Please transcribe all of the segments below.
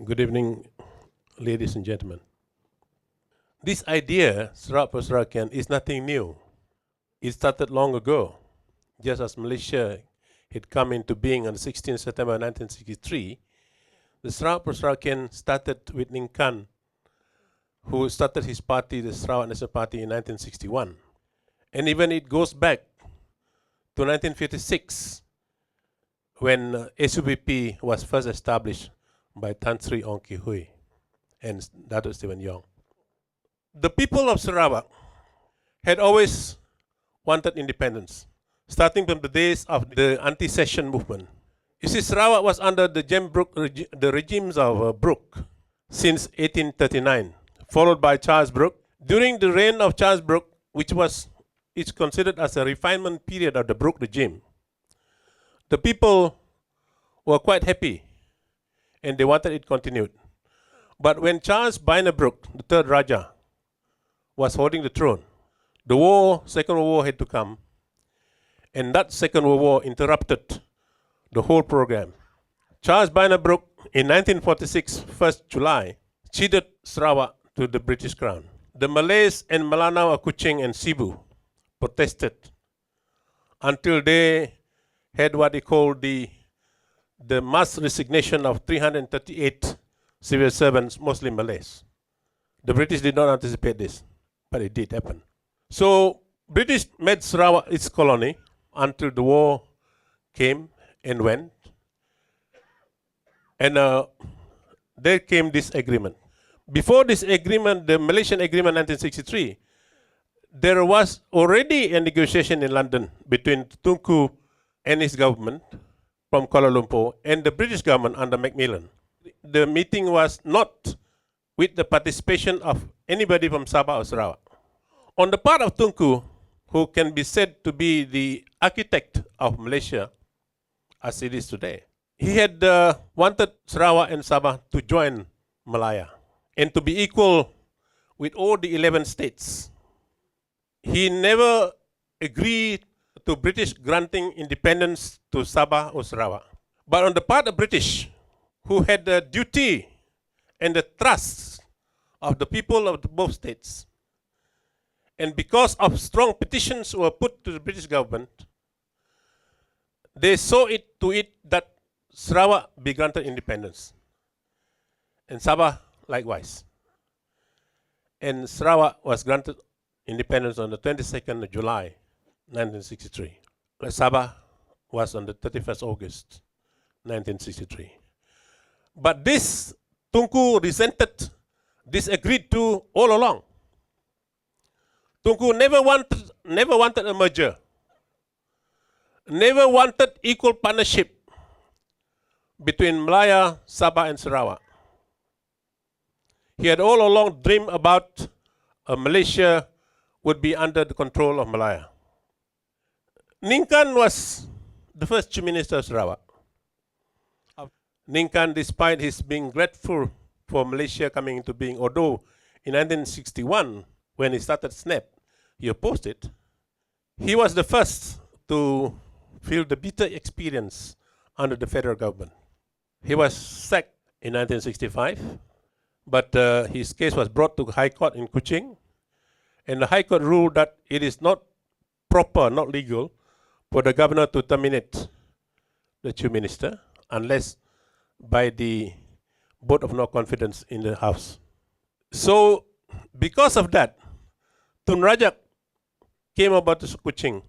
Good evening, ladies and gentlemen. This idea, Sarawak for Sarawakian, is nothing new. It started long ago, just as Malaysia had come into being on 16 September 1963. The Sarawak for Sarawakian started with Ningkan, who started his party, the Sarawak National Party, in 1961. And even it goes back to 1956, when SUPP was first established by Tan Sri Ong Ki Hui and Datuk Stephen Yong. The people of Sarawak had always wanted independence, starting from the days of the anti-cession movement. You see, Sarawak was under the regimes of Brooke since 1839, followed by Charles Brooke. During the reign of Charles Brooke, which is considered as a refinement period of the Brooke regime, the people were quite happy and they wanted it continued. But when Charles Byner Brooke, the third Raja, was holding the throne, the Second World War had to come, and that Second World War interrupted the whole program. Charles Byner Brooke, in 1946, 1st July, ceded Sarawak to the British Crown. The Malays and Melanau of Kuching and Cebu protested until they had what they called the mass resignation of 338 civil servants, mostly Malays. The British did not anticipate this, but it did happen. So British made Sarawak its colony until the war came and went. And there came this agreement. Before this agreement, the Malaysian Agreement 1963, there was already a negotiation in London between Tunku and his government from Kuala Lumpur and the British government under Macmillan. The meeting was not with the participation of anybody from Sabah or Sarawak. On the part of Tunku, who can be said to be the architect of Malaysia as it is today, he had wanted Sarawak and Sabah to join Malaya and to be equal with all the 11 states. He never agreed to British granting independence to Sabah or Sarawak. But on the part of British, who had the duty and the trust of the people of both states, and because of strong petitions were put to the British government, they saw it to it that Sarawak be granted independence, and Sabah likewise. And Sarawak was granted independence on the 22nd of July, 1963. Sabah was on the 31st August, 1963. But this, Tunku resented, disagreed to all along. Tunku never wanted a merger, never wanted equal partnership between Malaya, Sabah, and Sarawak. He had all along dreamed about Malaysia would be under the control of Malaya. Ningkan was the first Chief Minister of Sarawak. Ningkan, despite his being grateful for Malaysia coming into being, although in 1961, when he started SNAP, he opposed it, he was the first to feel the bitter experience under the federal government. He was sacked in 1965, but his case was brought to High Court in Kuching, and the High Court ruled that it is not proper, not legal, for the governor to terminate the Chief Minister unless by the vote of no confidence in the House. So, because of that, Tun Rajak came about to Kuching.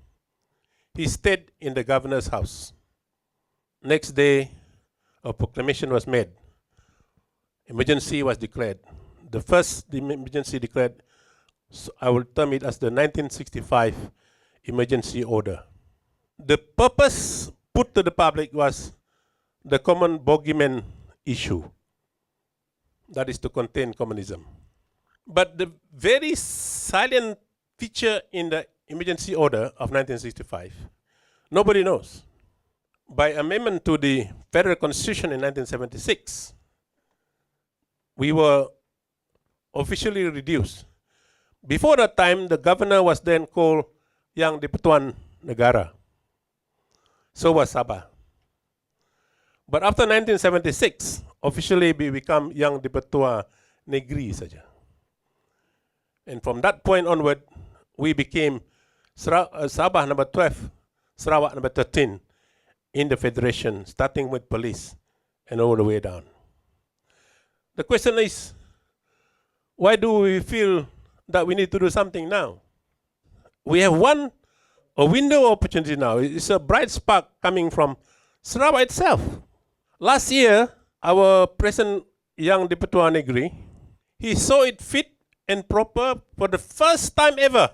He stayed in the governor's house. Next day, a proclamation was made. Emergency was declared. The first emergency declared, so I will term it as the 1965 emergency order. The purpose put to the public was the common bogeyman issue, that is to contain communism. But the very salient feature in the emergency order of 1965, nobody knows. By amendment to the Federal Constitution in 1976, we were officially reduced. Before that time, the governor was then called Yang di-Pertuan Negara. So was Sabah. But after 1976, officially we become Yang Dipertua Negeri saja. And from that point onward, we became Sabah number 12, Sarawak number 13 in the federation, starting with police and all the way down. The question is, why do we feel that we need to do something now? We have a window of opportunity now. It's a bright spark coming from Sarawak itself. Last year, our President Yang Dipertua Negeri, he saw it fit and proper for the first time ever.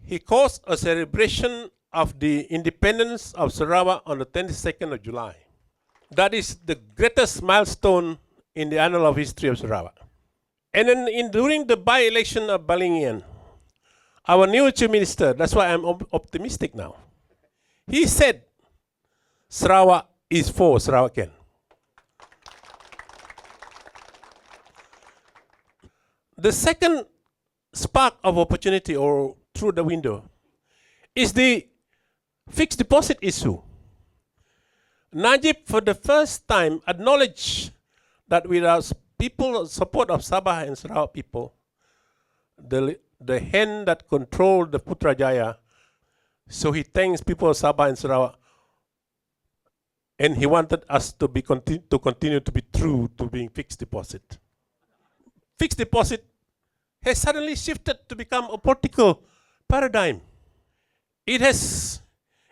He caused a celebration of the independence of Sarawak on the 22nd of July. That is the greatest milestone in the annal of history of Sarawak. And then during the by-election of Balingian, our new Chief Minister, that's why I'm optimistic now, he said, Sarawak is for Sarawakian. The second spark of opportunity, or through the window, is the fixed deposit issue. Najib, for the first time, acknowledged that without support of Sabah and Sarawak people, the hand that controlled the Putrajaya, so he thanks people of Sabah and Sarawak, and he wanted us to continue to be true to being fixed deposit. Fixed deposit has suddenly shifted to become a political paradigm. It has,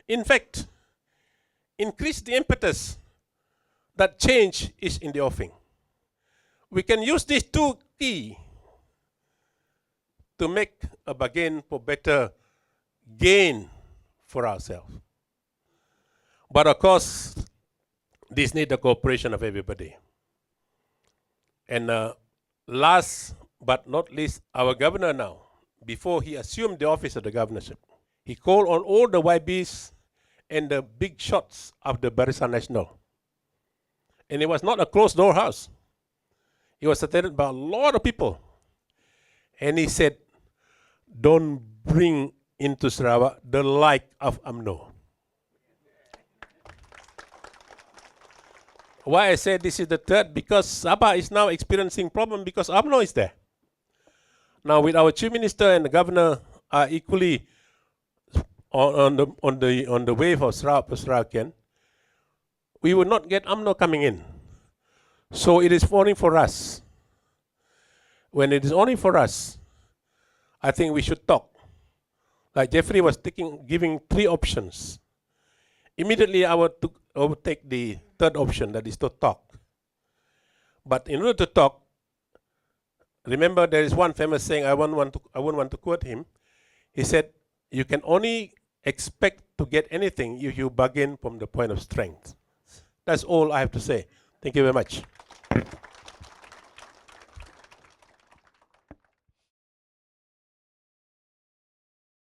in fact, increased the impetus that change is in the offing. We can use these two keys to make a bargain for better gain for ourselves. But of course, this needs the cooperation of everybody. And last but not least, our governor now, before he assumed the office of the governorship, he called on all the YBs and the big shots of the Barisan Nasional. And it was not a closed-door house. It was attended by a lot of people. And he said, don't bring into Sarawak the like of UMNO. Why I say this is the third? Because Sabah is now experiencing problem because UMNO is there. Now, with our Chief Minister and the Governor are equally on the wave of Sarawakian, we will not get UMNO coming in. So it is only for us. When it is only for us, I think we should talk. Like Jeffrey was giving 3 options. Immediately I would take the third option, that is to talk. But in order to talk, remember there is one famous saying, I wouldn't want to quote him. He said, you can only expect to get anything if you bargain from the point of strength. That's all I have to say. Thank you very much.